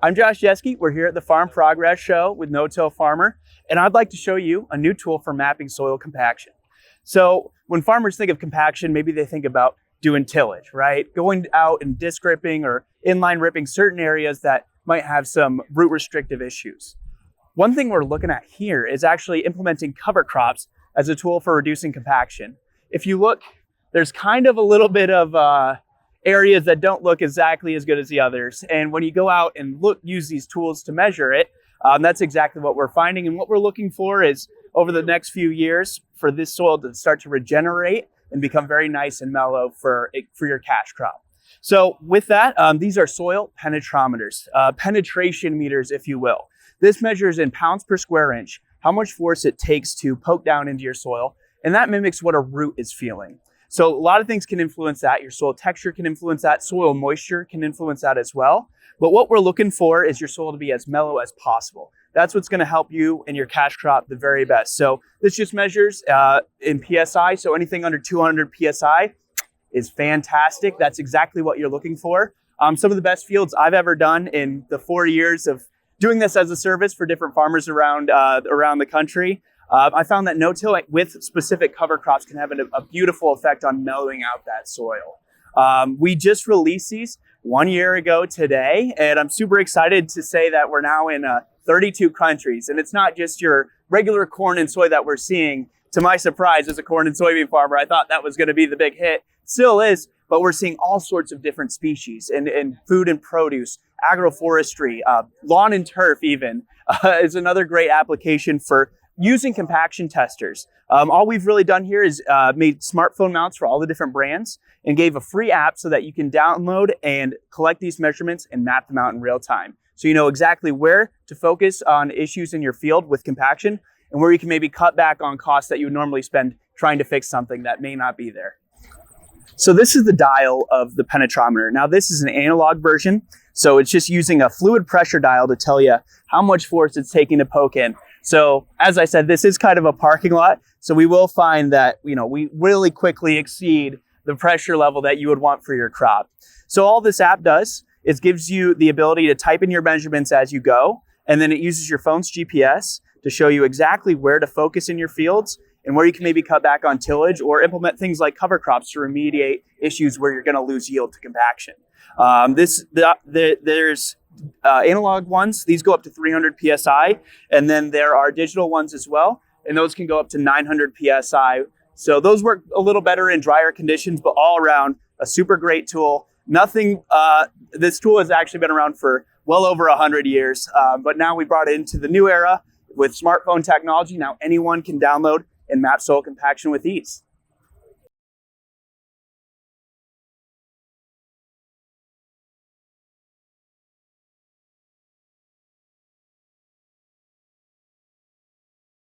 I'm Josh Jeske. We're here at the Farm Progress Show with No-Till Farmer, and I'd like to show you a new tool for mapping soil compaction. So when farmers think of compaction, maybe they think about doing tillage, right? Going out and disc ripping or inline ripping certain areas that might have some root restrictive issues. One thing we're looking at here is actually implementing cover crops as a tool for reducing compaction. If you look, there's kind of a little bit of areas that don't look exactly as good as the others. And when you go out and use these tools to measure it, that's exactly what we're finding. And what we're looking for is over the next few years for this soil to start to regenerate and become very nice and mellow for your cash crop. So with that, these are soil penetrometers, penetration meters, if you will. This measures in pounds per square inch how much force it takes to poke down into your soil. And that mimics what a root is feeling. So a lot of things can influence that. Your soil texture can influence that. Soil moisture can influence that as well. But what we're looking for is your soil to be as mellow as possible. That's what's going to help you and your cash crop the very best. So this just measures in PSI. So anything under 200 PSI is fantastic. That's exactly what you're looking for. Some of the best fields I've ever done in the 4 years of doing this as a service for different farmers around the country. I found that no-till with specific cover crops can have a beautiful effect on mellowing out that soil. We just released these 1 year ago today, and I'm super excited to say that we're now in 32 countries. And it's not just your regular corn and soy that we're seeing. To my surprise, as a corn and soybean farmer, I thought that was going to be the big hit. Still is, but we're seeing all sorts of different species in food and produce, agroforestry, lawn and turf even is another great application for using compaction testers. All we've really done here is made smartphone mounts for all the different brands and gave a free app so that you can download and collect these measurements and map them out in real time. So you know exactly where to focus on issues in your field with compaction and where you can maybe cut back on costs that you would normally spend trying to fix something that may not be there. So this is the dial of the penetrometer. Now this is an analog version, so it's just using a fluid pressure dial to tell you how much force it's taking to poke in. So as I said, this is kind of a parking lot. So we will find that, we really quickly exceed the pressure level that you would want for your crop. So all this app does is gives you the ability to type in your measurements as you go. And then it uses your phone's GPS to show you exactly where to focus in your fields and where you can maybe cut back on tillage or implement things like cover crops to remediate issues where you're going to lose yield to compaction. There's analog ones. These go up to 300 PSI, and then there are digital ones as well, and those can go up to 900 PSI. So those work a little better in drier conditions, but all around a super great tool. This tool has actually been around for well over 100 years, but now we brought it into the new era with smartphone technology. Now anyone can download and map soil compaction with ease.